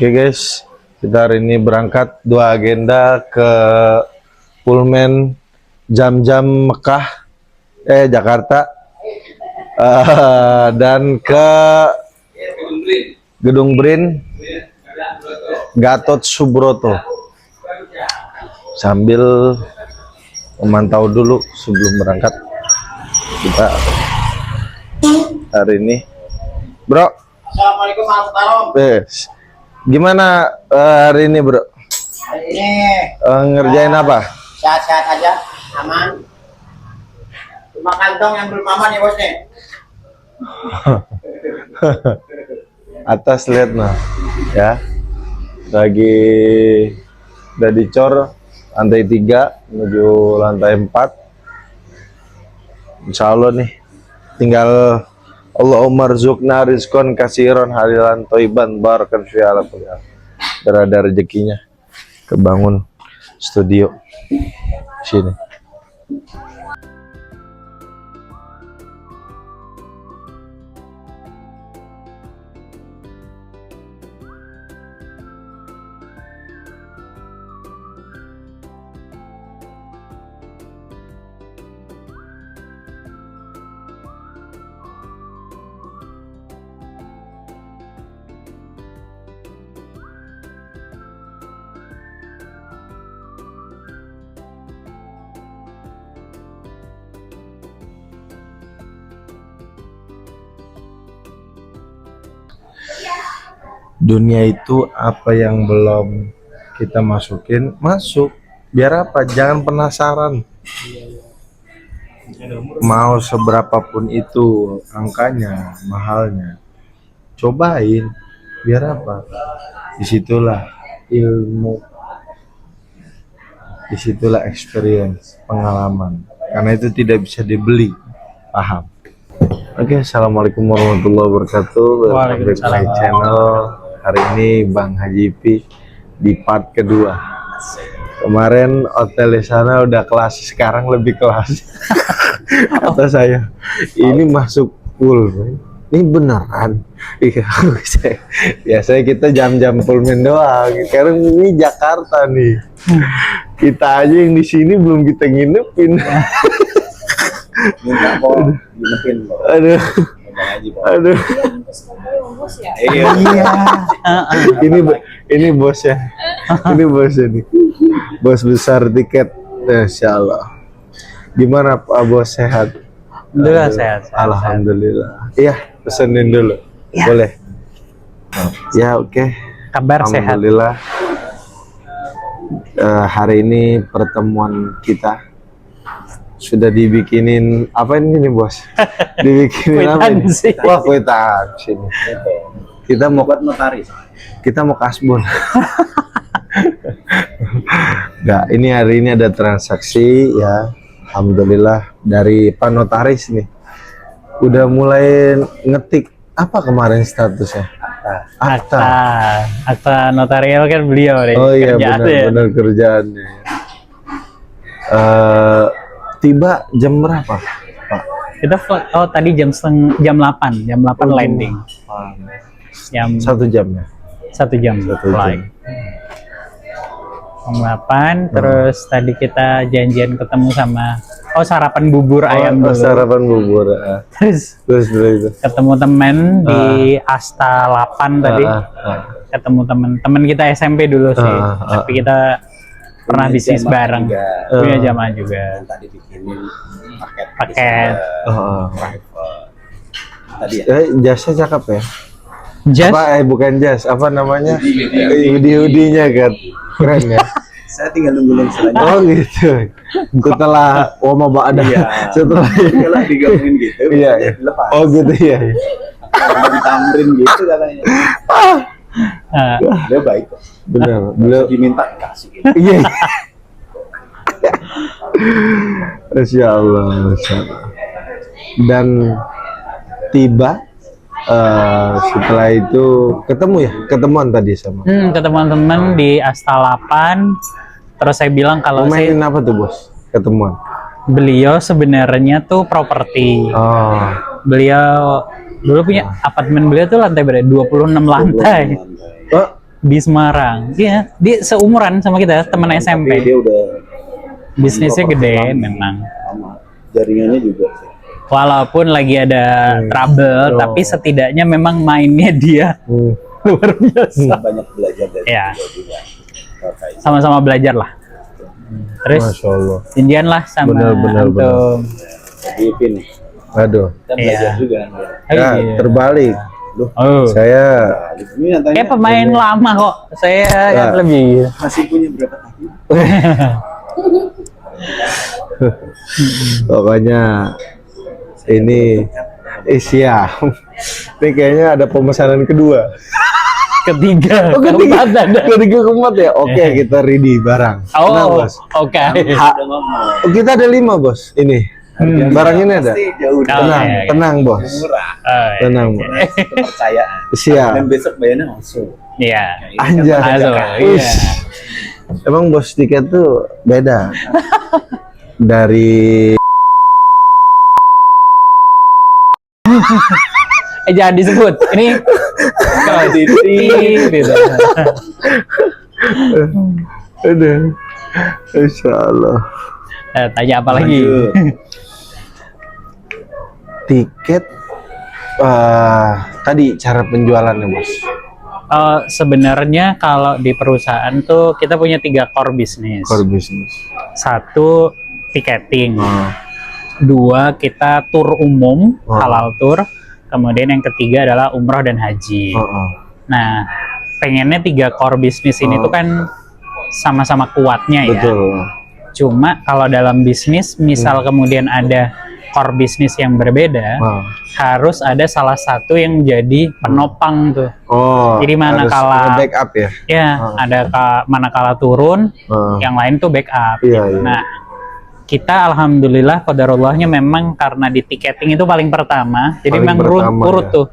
Oke guys, kita hari ini berangkat dua agenda ke Pullman Jam-Jam Mekah, Jakarta, dan ke Gedung Brin Gatot Subroto. Sambil memantau dulu sebelum berangkat kita hari ini, bro. Assalamualaikum warahmatullahi Yes. Gimana hari ini, bro? Hari ini Ngerjain apa? sehat-sehat aja, aman. Cuma kantong yang belum aman ya bos nih. Atas lihat nah, ya. Lagi udah dicor lantai 3 menuju lantai 4. Insya Allah nih, tinggal Allahumma rizukna rizkon kasiron halilan toiban barakan fi ala kulli hal. Berada rezekinya kebangun studio sini. Dunia itu apa yang belum kita masukin, masuk. Biar apa? Jangan penasaran. Mau seberapapun itu angkanya, mahalnya, cobain. Biar apa? Disitulah ilmu, disitulah experience, pengalaman. Karena itu tidak bisa dibeli. Paham? Oke, assalamualaikum warahmatullahi wabarakatuh. Welcome back to my channel. Hari ini Bang Haji Pi di part kedua. Kemarin hotel di sana udah kelas, sekarang lebih kelas. Kata saya, ini masuk full. Ini beneran? Iya. Biasanya kita jam-jam Pullman doang. Sekarang ini Jakarta nih. Kita aja yang di sini belum kita nginepin. Minta mau nginepin bos. Aduh. Aduh. Iya. Ini bosnya. Ini bosnya nih. Bos besar tiket. Masya Allah. Gimana Pak Bos, sehat? Alhamdulillah sehat. Alhamdulillah. Iya, pesenin dulu. Ya. Boleh. Ya, oke. Kabar sehat. Alhamdulillah. Hari ini pertemuan kita sudah dibikinin apa ini nih bos? Dibikinin apa ini? Kwitansi. Wah, kwitansi ini. Kita mau Buat notaris. kita mau kasbon. Nggak, ini hari ini ada transaksi ya. Alhamdulillah dari Pak Notaris nih. Udah mulai ngetik apa kemarin statusnya? Akta notarial kan beliau deh. Oh iya, kerjaannya. benar kerjaannya. Tiba jam berapa, Pak? Kita tadi jam 8 landing. Jam 1 jam ya? 1 jam flight. Jam 8, terus tadi kita janjian ketemu sama sarapan bubur ayam dulu. Sarapan bubur. Terus Terus itu. ketemu temen di Asta 8 tadi. Ketemu temen kita SMP dulu sih. Tapi kita pernah bisnis bareng. Punya jamaah juga. Tadi bikinin Paket. Tadi ya. Jasnya cakep ya? Jas. Apa bukan jas, apa namanya? Hoodie-nya kan. Keren ya? Saya tinggal nunggu yang selanjutnya. Oh gitu. Setelah Oma Ba'da. Iya. Setelah Kalau digabungin gitu, Iya. lepas. Oh gitu ya. Kalau ditamrin gitu katanya. Dia baik. Benar. Beliau Beliau diminta dikasih gitu. iya. Masya Allah, Masya Allah. Dan tiba setelah itu ketemuan tadi sama. Ketemuan teman di Asta 8. Terus saya bilang kalau Mainin apa tuh bos? Ketemuan. beliau sebenarnya tuh properti. Oh. Beliau dulu punya apartemen, beliau tuh lantai berapa? 26 lantai. Oh, di Semarang. Dia seumuran sama kita, teman Tapi SMP. dia udah Bisnisnya gede memang. sama. Jaringannya juga sih. Walaupun lagi ada trouble, tapi setidaknya memang mainnya dia luar biasa. Banyak belajar dari Ya. dia juga. Terkait. Sama-sama belajar lah. Terus Masya Allah. janjian lah sama Benar. antum. Jadi Ipin nih, Aduh. kan Iya. belajar juga kan. Oh, Ya, iya. terbalik. Loh, Oh. Saya ini nyatanya Kayak pemain lama kok. Saya yang Ya. lebih. masih punya berapa kaki? pokoknya ini siap. Ini kayaknya ada pemesanan kedua. Ketiga. Oh, ketiga. keempat ada. Ketiga keempat ya. Oke, kita ready barang. Tenang, Oh, Bos. oke. Udah ngomong. Oh, kita ada 5, Bos. Ini. Barang ini ada. Pasti jauh Oh, Tenang, iya, iya. tenang, Bos. murah. Oh, iya. Tenang, Bos. Kepercayaan. Siap. Dan besok bayarnya langsung. Iya. Anjay. Aduh, Ush. iya. Emang bos tiket tuh beda. Dari Jangan disebut. Ini kalau gitu. Aduh. Insya Allah. Tanya apa lagi? Lanjut. Tiket tadi cara penjualannya, Bos. Sebenarnya kalau di perusahaan tuh kita punya 3 core bisnis. Core business. 1 tiketing, Oh. 2 kita tur umum, Oh. halal tur. Kemudian yang ketiga adalah umroh dan haji. Oh. Nah, pengennya 3 core bisnis ini tuh kan sama-sama kuatnya ya. Betul. Cuma kalau dalam bisnis, misal kemudian ada core bisnis yang berbeda, Oh. harus ada salah satu yang jadi penopang tuh. Oh. Jadi harus manakala- backup ya. Ya, ada manakala turun, Oh. yang lain tuh backup. Iya, gitu. iya. Nah, kita alhamdulillah qadarullahnya memang karena di tiketing itu paling pertama, jadi Paling memang pertama, urut ya. tuh.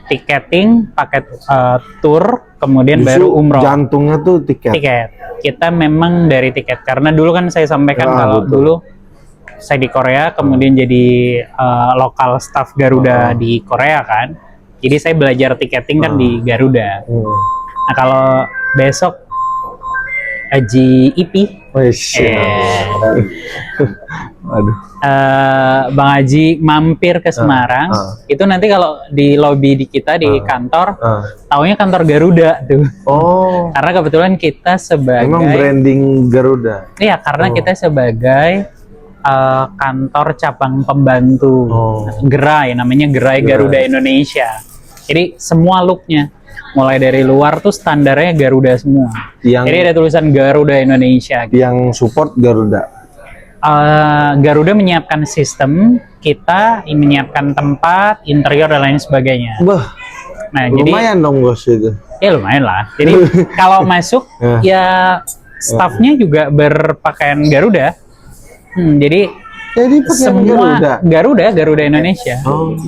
Tiketing, paket tour, kemudian Justru baru umroh. jantungnya tuh tiket. Tiket. Kita memang dari tiket karena dulu kan saya sampaikan Ya, kalau betul. dulu saya di Korea, kemudian jadi lokal staff Garuda di Korea kan. Jadi saya belajar tiketing kan di Garuda. Nah, kalau besok Haji Ipi, Wes. Aduh. Bang Haji mampir ke Semarang, itu nanti kalau di lobi di kita di kantor, taunya kantor Garuda tuh. Oh. Karena kebetulan kita sebagai Emang branding Garuda. Iya, karena kita sebagai kantor cabang pembantu Gerai, namanya Gerai Garuda Indonesia. Jadi semua looknya, mulai dari luar tuh standarnya Garuda semua. Jadi ada tulisan Garuda Indonesia. Yang support Garuda. Garuda menyiapkan sistem, kita menyiapkan tempat, interior dan lain sebagainya. Bah, Nah, jadi lumayan dong bos itu. ya lumayan lah. Jadi kalau masuk ya staffnya juga berpakaian Garuda. Jadi pakai semua Garuda Indonesia. Oh.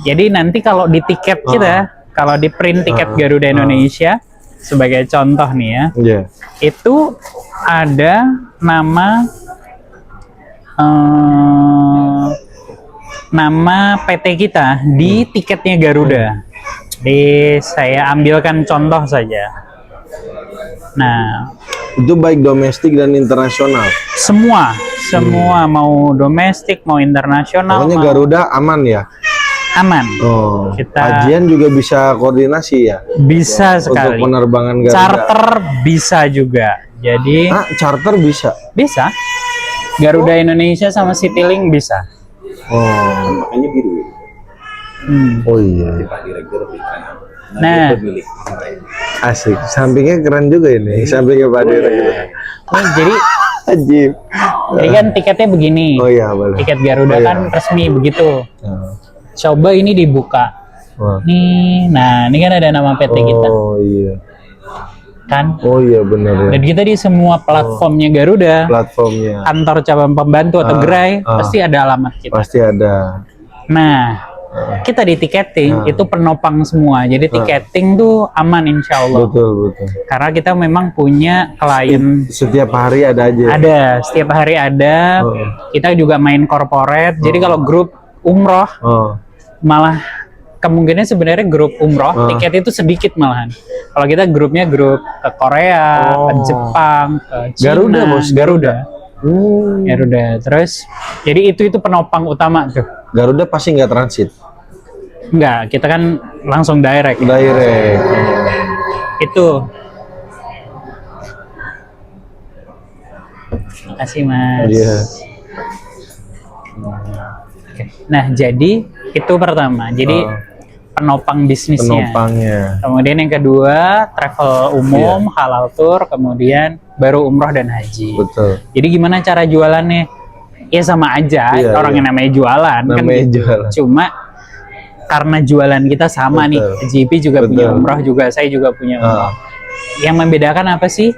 Jadi nanti kalau di tiket kita, kalau di print tiket Garuda Indonesia, sebagai contoh nih ya, Iya. itu ada nama PT kita di tiketnya Garuda. Jadi saya ambilkan contoh saja. Nah, Itu baik domestik dan internasional. semua mau domestik mau internasional Pokoknya mau Garuda aman ya. aman. Oh. Kita- Kajian juga bisa koordinasi ya. Bisa Untuk sekali. penerbangan Garuda. Charter bisa juga. Jadi Charter bisa. bisa. Garuda Indonesia sama Citylink bisa. Oh. Makanya biru. Oh iya. Pak Direktur berikan. Nah. Pemilik. Asik. Sampingnya keren juga ini. Sampingnya Pak Direktur. Oh, jadi Ajib. kan tiketnya begini. Oh iya boleh. Tiket Garuda Oh, iya. kan resmi begitu. Oh. Coba ini dibuka. Oh. Nih, nah ini kan ada nama PT kita Oh iya. kan. Oh iya benar Dan ya. kita di semua platformnya Garuda, Platformnya kantor cabang pembantu atau gerai, pasti ada alamat kita. pasti ada. Nah, kita di tiketing itu penopang semua. Jadi tiketing tuh aman insya Allah. Betul betul. Karena kita memang punya klien Setiap hari ada aja. ada, setiap hari ada. Kita juga main corporate. Jadi kalau grup umroh Oh. malah kemungkinan sebenarnya grup umroh tiket itu sedikit malahan. Kalau kita grupnya grup ke Korea, ke Jepang, ke Cina, Garuda, Bos. Garuda. Garuda. Terus jadi itu penopang utama tuh. Garuda pasti nggak transit. Enggak, kita kan langsung direct. Direct. Itu. Makasih Mas. Iya. Oke. Nah, jadi itu pertama. Jadi penopang bisnisnya. Penopangnya. Kemudian yang kedua, travel umum, halal tour, kemudian baru umroh dan haji. Betul. Jadi gimana cara jualannya? Ya sama aja, Iya, orang yang namanya jualan kan Namanya gitu. jualan. Cuma karena jualan kita sama nih, Betul. GP juga Betul. punya umroh juga, saya juga punya umroh. Yang membedakan apa sih?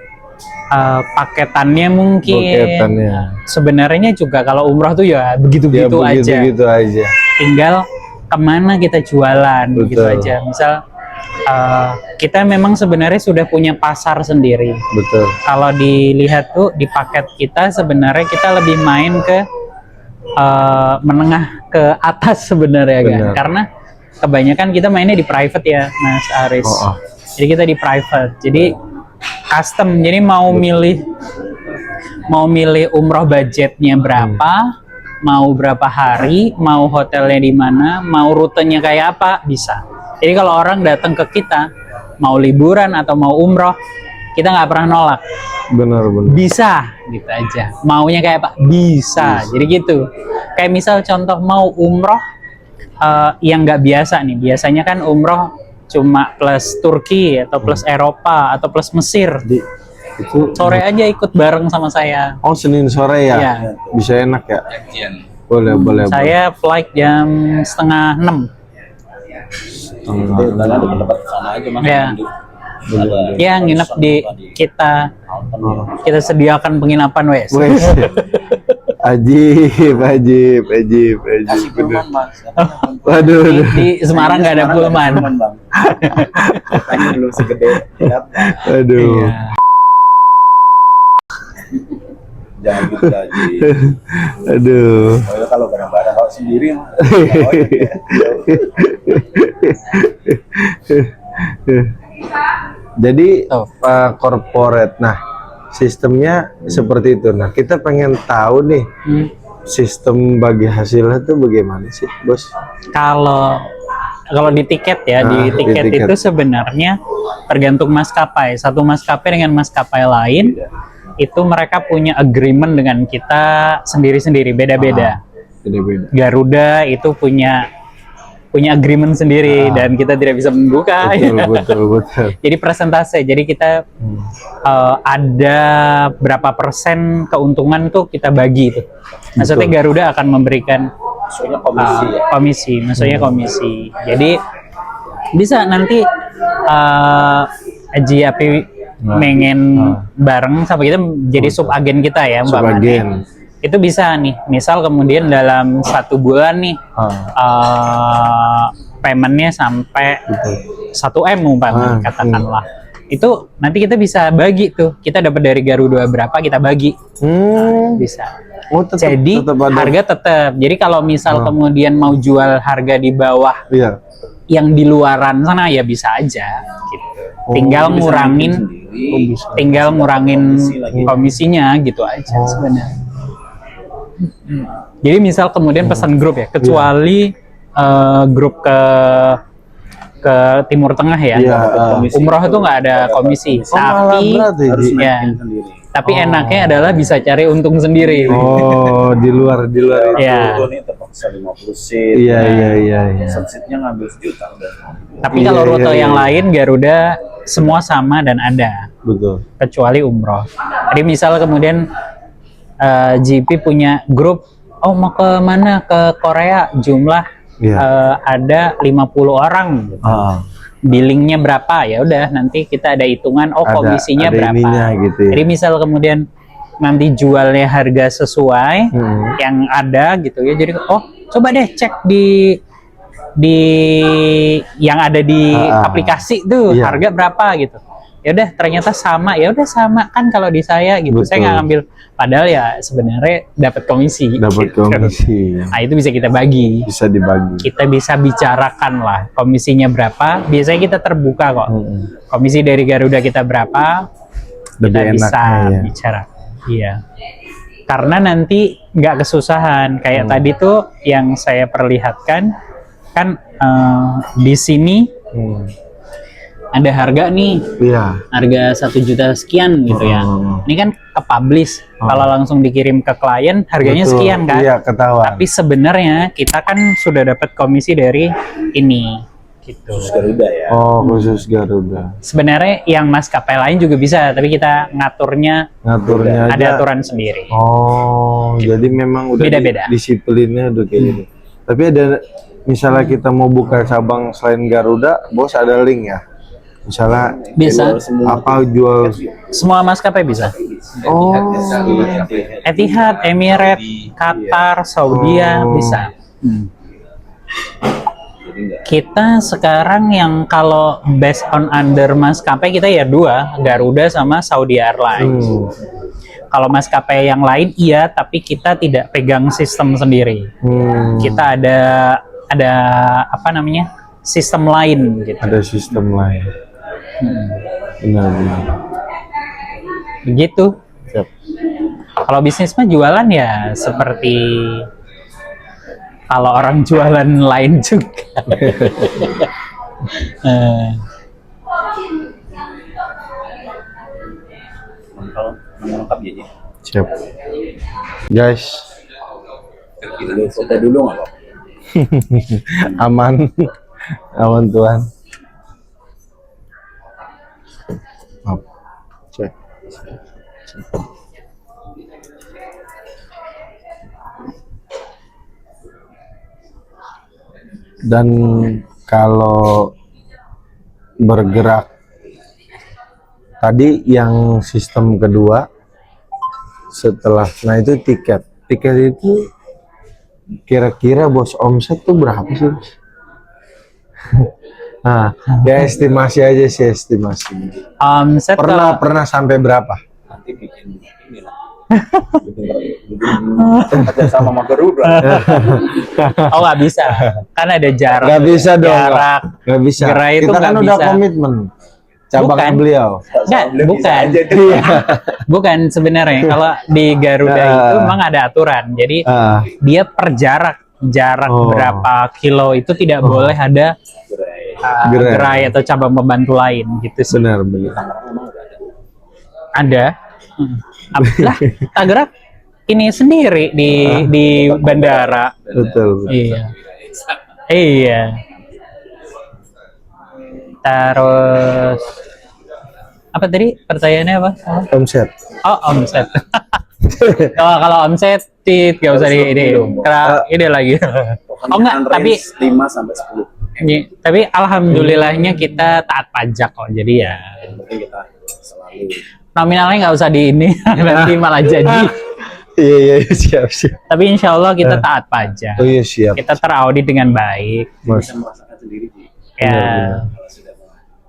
Paketannya mungkin. Paketannya. Sebenarnya juga kalau umroh tuh ya begitu-begitu aja. Begitu aja. Tinggal kemana kita jualan gitu Betul. aja. Misal kita memang sebenarnya sudah punya pasar sendiri. Betul. Kalau dilihat tuh di paket kita sebenarnya kita lebih main ke menengah ke atas sebenarnya kan. Benar. Karena kebanyakan kita mainnya di private ya Mas Aris. Jadi kita di private. Jadi custom. Jadi mau milih umroh budgetnya berapa, mau berapa hari, mau hotelnya di mana, mau rutenya kayak apa, bisa. Jadi kalau orang datang ke kita mau liburan atau mau umroh, kita nggak pernah nolak. Benar. Bisa gitu aja. Maunya kayak apa? Bisa. Jadi gitu. Kayak misal contoh mau umroh yang nggak biasa nih. Biasanya kan umroh cuma plus Turki atau plus Eropa atau plus Mesir. Itu Sore aja ikut bareng sama saya. Oh, Senin sore ya? Iya. Bisa enak ya? Boleh. Saya flight jam 5:30. Tempat sana aja mas. Ya. Ya nginep di kita sediakan penginapan wes. Wes. Ajib. Kasih Pullman mas. Waduh. Di Semarang nggak ada Pullman. Bang. Makanya belum segede. Aduh. Iya. Jangan gitu lagi. Aduh. Oh, kalau bareng-bareng kalau sendiri mah. Jadi corporate. Nah, sistemnya seperti itu. Nah, kita pengen tahu nih sistem bagi hasilnya tuh bagaimana sih, Bos? Kalau di tiket ya, di di tiket tiket. itu sebenarnya tergantung maskapai. Satu maskapai dengan maskapai lain itu mereka punya agreement dengan kita sendiri-sendiri, beda-beda. Beda-beda. Garuda itu punya agreement sendiri dan kita tidak bisa membuka. Betul. Jadi persentase. Jadi kita ada berapa persen keuntungan tuh kita bagi itu. Maksudnya Garuda akan memberikan Maksudnya komisi ya. komisi, maksudnya komisi. Jadi bisa nanti Haji Api pengen bareng sama kita jadi sub agen kita ya Mbak Mane. Subagen. Itu bisa nih, misal kemudian dalam 1 bulan nih paymentnya sampai 1 M umpamanya katakanlah. Itu nanti kita bisa bagi tuh, kita dapat dari Garuda berapa kita bagi. Bisa. Oh, Jadi tetap ada. harga tetap. Jadi kalau misal kemudian mau jual harga di bawah Iya. yang di luaran sana ya bisa aja. Gitu. Tinggal ngurangin, komisinya gitu aja sebenarnya. Jadi misal kemudian pesan grup ya, kecuali grup ke Timur Tengah ya, umroh itu nggak ada komisi. Tapi Harus ya, naikin sendiri. tapi enaknya adalah bisa cari untung sendiri. Oh, di luar itu. Ya. Itu nih terpaksa 50 seat. Iya. Seatnya ngambil sejuta udah. Tapi kalau rute yang lain Garuda semua sama dan ada, Betul. kecuali umroh. Jadi misal kemudian GP punya grup, oh mau ke mana, ke Korea, jumlah ada 50 orang. Billingnya berapa, ya udah nanti kita ada hitungan, oh komisinya ada berapa. ininya gitu ya. Jadi misal kemudian nanti jualnya harga sesuai yang ada gitu ya. Jadi oh coba deh cek di yang ada di aplikasi tuh harga berapa gitu. ya udah ternyata sama, ya udah sama kan kalau di saya gitu. Saya Betul. nggak ngambil, padahal ya sebenarnya dapat komisi. Dapat gitu. komisi. Nah itu bisa kita bagi. Bisa dibagi. Kita bisa bicarakan lah komisinya berapa. Biasanya kita terbuka kok. Komisi dari Garuda kita berapa, Lebih kita enak bisa ya. bicara. Iya. Karena nanti nggak kesusahan. Kayak tadi tuh yang saya perlihatkan kan di sini ada harga nih, Iya. harga 1 juta sekian gitu ya. Ini kan ke-publish. Kalau langsung dikirim ke klien harganya Betul. sekian kan. Iya, ketahuan. Tapi sebenarnya kita kan sudah dapat komisi dari ini gitu. Garuda ya. Oh, khusus Garuda. Sebenarnya yang maskapai lain juga bisa, tapi kita ngaturnya Ngaturnya ada aja. aturan sendiri. Oh, jadi memang udah Beda-beda. disiplinnya udah kayak gitu. Tapi ada, misalnya kita mau buka cabang selain Garuda, bos ada link ya? Misalnya Bisa. apa jual? Semua maskapai bisa. Oh, Etihad, Emirates, Qatar, Saudi bisa. Kita sekarang yang kalau based on under maskapai kita ya 2, Garuda sama Saudi Airlines. Kalau maskapai yang lain iya, tapi kita tidak pegang sistem sendiri. Kita ada apa namanya, sistem lain gitu. ada sistem lain. Benar-benar. Begitu. Siap. Kalau bisnis mah jualan ya seperti kalau orang jualan lain juga. Lengkap jadi. Siap. Guys, Dulu foto dulu nggak Pak? aman. Aman Tuhan. Maaf. Cek. Dan kalau bergerak tadi yang sistem kedua setelah, nah itu tiket itu kira-kira bos omset tuh berapa sih? Bos? Nah, ya estimasi aja sih, estimasi. Omset Pernah sampai berapa? Nanti bikin ini lah. Kerja sama Garuda. oh nggak bisa, kan ada jarak. Nggak bisa dong, Jarak. nggak bisa. Gerai itu Kita kan nggak udah bisa. komitmen. Cabangnya Bukan. beliau. Nggak, Bisa bukan. aja tuh. Bukan sebenarnya. Kalau di Garuda itu memang ada aturan. Jadi dia per jarak Oh. berapa kilo itu tidak boleh ada gerai atau cabang pembantu lain gitu sih. Benar. Ada. Lah, Tangerang ini sendiri di bandara. Betul. Iya. Iya. Terus apa tadi pertanyaannya apa? Omset. Oh, omset. kalau omset gak usah ini lagi. Oh enggak, tapi 5 sampai 10. tapi alhamdulillahnya kita taat pajak kok. Jadi ya Yang penting kita selalu nominalnya nggak usah di ini nanti malah jadi. Iya, siap. Tapi insya Allah kita taat pajak. Oh iya, siap. Kita teraudit dengan baik. Mas. bisa merasakan sendiri sih. Ya,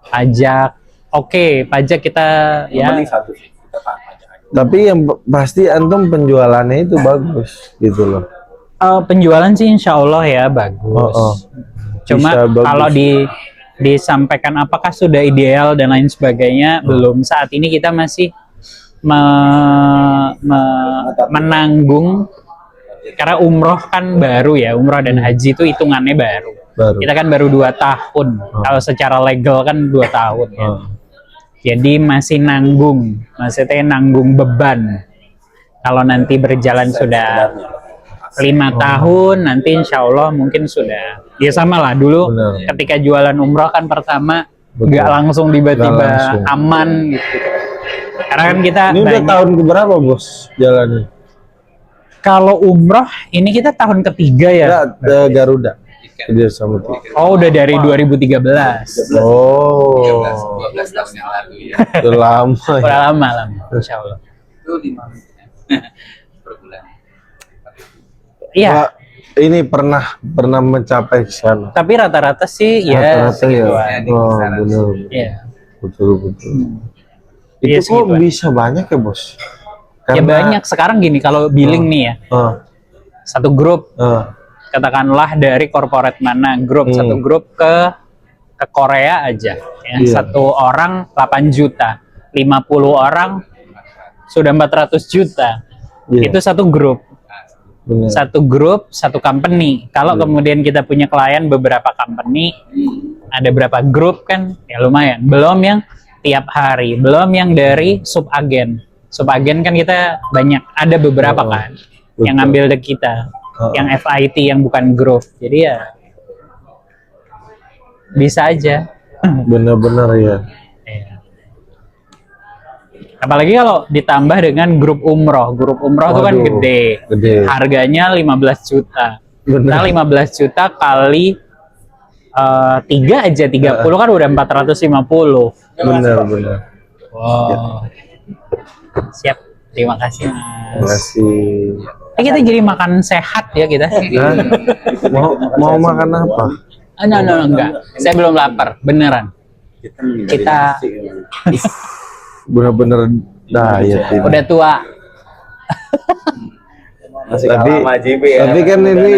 pajak. Oke, pajak kita Yang ya. penting satu sih, kita taat pajak aja. Tapi yang pasti antum penjualannya itu bagus gitu loh. Penjualan sih insya Allah ya bagus. Cuma Bisa bagus. kalau disampaikan apakah sudah ideal dan lain sebagainya, belum. Saat ini kita masih menanggung, karena umroh kan baru ya, umroh dan haji itu hitungannya baru. Kita kan baru 2 tahun, kalau secara legal kan 2 tahun ya. Jadi masih nanggung, maksudnya nanggung beban. Kalau nanti berjalan sudah 5 tahun, nanti insya Allah mungkin sudah. Ya sama lah dulu. Benar. Ketika jualan umroh kan pertama Betul. nggak langsung tiba-tiba Nggak langsung. aman gitu. Karena kan kita Ini udah tahun keberapa bos jalannya? kalau umroh ini kita tahun ketiga ya. Enggak, Garuda. Kerja sama tuh. Oh udah dari 2013. Oh, 12 tahun yang lalu ya. udah lama ya. Udah lama insya Allah. Itu 5 per bulan. Iya. Pak, ini pernah mencapai ke sana. Tapi rata-rata sih ya Rata-rata ya. segituan. Oh, benar. Iya. betul. Iya Itu kok segituan. bisa banyak ya bos? Ya banyak sekarang gini kalau billing nih ya, satu grup katakanlah dari corporate mana grup, satu grup ke Korea aja ya, Iya. satu orang 8 juta, 50 orang sudah 400 juta. Iya. Itu satu grup. Benar. Satu grup, satu company. Kalau kemudian kita punya klien beberapa company, ada berapa grup kan, ya lumayan. Belum yang tiap hari, belum yang dari subagen. Subagen kan kita banyak, ada beberapa kan yang ngambil dari kita, yang FIT yang bukan grup. Jadi ya bisa aja. Benar-benar ya. Iya. Apalagi kalau ditambah dengan grup umroh itu kan Waduh, gede. harganya 15 juta. Benar. Nah, 15 juta kali 3 aja 30 kan udah 450. Benar. Wow. Siap. Terima kasih, Terima Mas. kasih. Kita jadi makan sehat ya kita. Hah? Mau makan apa? No, enggak. Saya belum lapar, beneran. Kita Benar-benar diet ini. udah tua. Tapi kan ini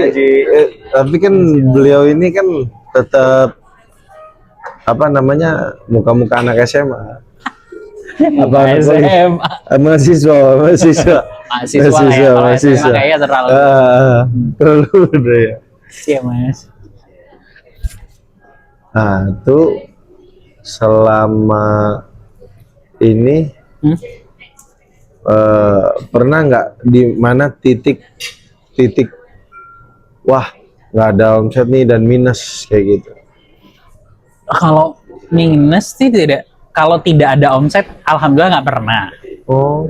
tapi kan beliau ini kan tetap apa namanya muka-muka anak SMA. Apa anak kuliah? SMA. mahasiswa Mahasiswa kayaknya terlalu. Terlalu udah ya. Iya, Mas. Nah, itu selama ini pernah nggak di mana titik wah nggak ada omset nih dan minus kayak gitu? Kalau minus sih tidak. Kalau tidak ada omset, alhamdulillah nggak pernah. Oh,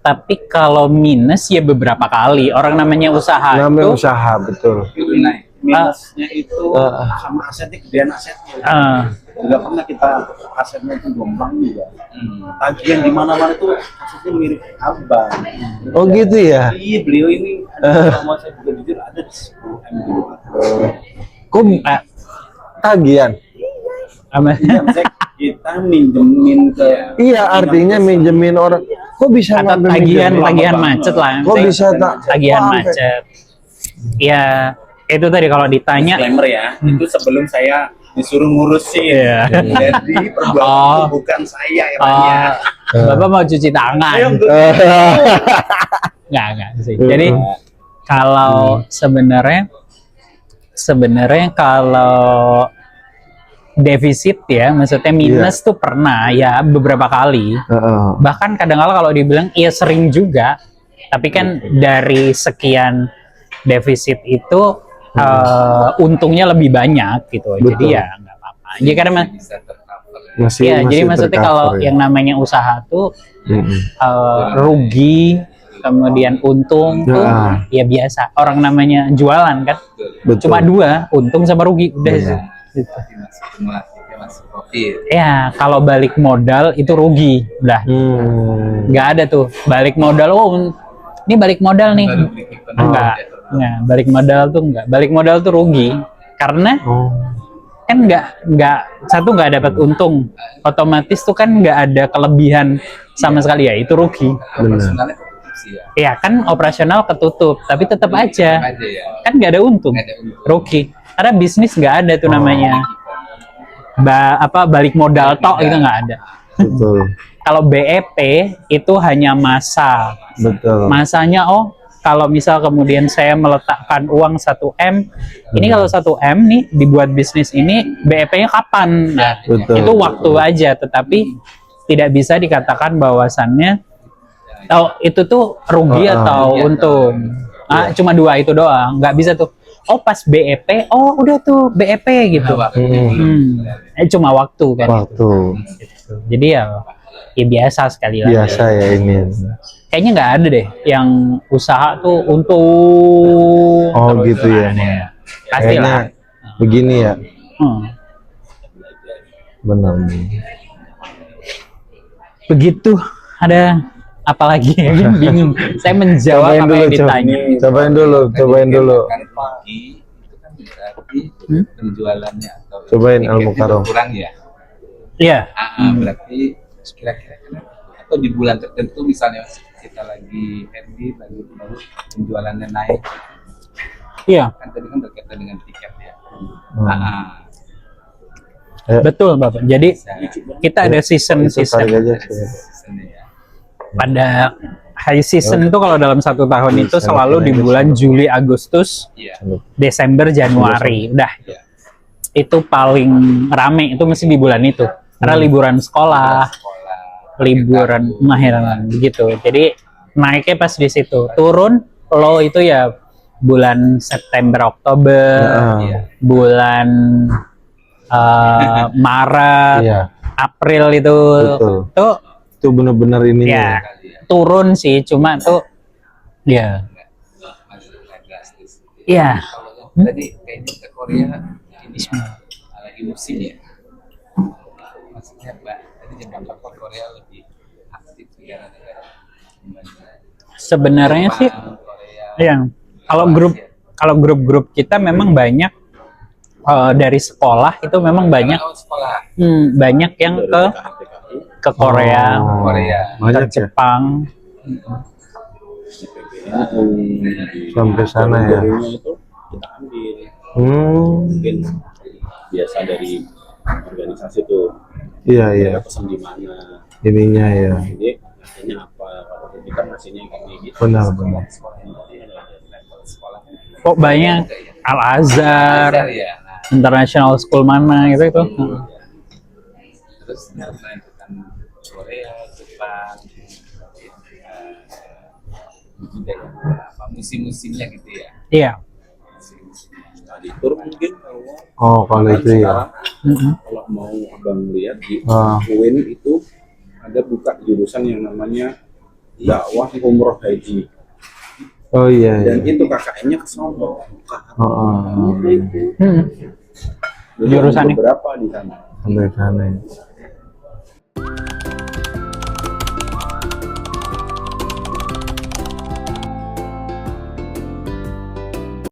Tapi kalau minus ya beberapa kali. Orang namanya usaha namanya itu. usaha betul. Itu naik. Minusnya itu sama asetnya, gedean asetnya. Juga pernah kita asetnya itu jomblang juga. Tagihan di mana-mana itu asetnya mirip abang. Oh gitu ya? Iya, beliau ini ada sama saya juga jujur ada di 10 M. Kok tagihan? Kita minjemin ke Iya, artinya minjemin orang. Kok bisa Atau ngambil minjemin? tagihan macet lah. Kok bisa Tagihan Wah, macet. Ya, itu tadi kalau ditanya. disclaimer ya, itu sebelum saya disuruh ngurusin. Iya. Jadi perbuatan itu bukan saya yang nanya. Bapak mau cuci tangan. Ayo, Enggak sih. Jadi kalau sebenarnya kalau defisit ya, maksudnya minus tuh pernah ya beberapa kali. Bahkan kadang-kala kalau dibilang iya sering juga. Tapi kan dari sekian defisit itu untungnya lebih banyak gitu. Betul. Jadi ya nggak apa-apa. Jadi karena Bisa tercover. ya, jadi maksudnya kalau yang namanya usaha tuh rugi kemudian untung tuh ya biasa. Orang namanya jualan kan. Betul. Cuma dua, untung sama rugi udah sih. Gitu. Masuk profit. Ya, kalau balik modal itu rugi. Udah. Nggak ada tuh. Balik modal, ini balik modal nih. Enggak. Nah, balik modal tuh enggak. Balik modal tuh rugi. Karena kan nggak dapat untung. Otomatis tuh kan nggak ada kelebihan sama sekali ya. Itu rugi. Operasionalnya tetap sih ya. Ya kan operasional ketutup. Tapi tetap aja. Aja ya. Kan nggak ada untung. Nggak ada untung. Rugi. Karena bisnis nggak ada tuh namanya. Balik modal tok itu nggak ada. Betul. Kalau BEP itu hanya masa. Betul. Masanya kalau misal kemudian saya meletakkan uang 1M, ini kalau 1M nih dibuat bisnis ini BEP-nya kapan? Nah, Betul. itu waktu aja, tetapi tidak bisa dikatakan bahwasannya itu tuh rugi atau untung. Cuma dua itu doang, nggak bisa tuh. Pas BEP, udah tuh BEP gitu. Cuma waktu kan. Waktu. Gitu. Jadi ya biasa sekali lagi. Biasa ya ini. Kayaknya nggak ada deh yang usaha tuh untung. Oh gitu ya. Pasti lah. Kayaknya begini ya. Benar. Begitu. Ada apa lagi? Bingung. Saya menjawab apa yang ditanya. Cobain dulu. Kan pagi itu kan berarti penjualannya atau Cobain tiketnya Al-Mukarram. kurang ya. Iya. Berarti kira-kira atau di bulan tertentu misalnya kita lagi happy, lagi baru penjualannya naik, Iya, kan tadi kan berkaitan dengan tiket ya. betul Bapak. Jadi kita ada season Itu tarik aja. Ya. pada high season itu kalau dalam satu tahun itu selalu di bulan Juli, Agustus, Iya. Desember, Januari. Udah. Itu paling rame itu mesti di bulan itu. Karena liburan sekolah, liburan mahiran begitu. Jadi naiknya pas di situ. Turun low itu ya bulan September, Oktober, bulan Maret, Iya, April itu. betul. Tuh Itu benar-benar ini ya turun sih, cuma tuh ya. Iya. Kalau yang tadi kayaknya ke Korea ini lagi musim ya. Maksudnya Mbak, tadi Jepang ke Korea lebih aktif negara-negara. Sebenarnya sih, ya. Kalau grup-grup kita memang banyak dari sekolah itu memang banyak sekolah banyak yang ke Korea, Korea. ke banyak ya Jepang. sampai sana ya. itu kita ambil mungkin biasa dari organisasi tuh Iya iya, pesan di mana ininya ya. ini nasinya apa kalau kita nasinya kayak gitu Benar benar. Kok banyak Al Azhar, Ya. Nah, International School mana gitu itu. terus melanjutkan Korea, Jepang, juga ya, apa musim-musimnya gitu ya. Iya. tadi tur mungkin Oh kalau itu ya. kalau mau abang lihat di Ah. UIN itu ada buka jurusan yang namanya dakwah umroh haji Oh iya iya. dan itu KKN-nya ke sono Jurusannya. beberapa di sana Sampai sana ya.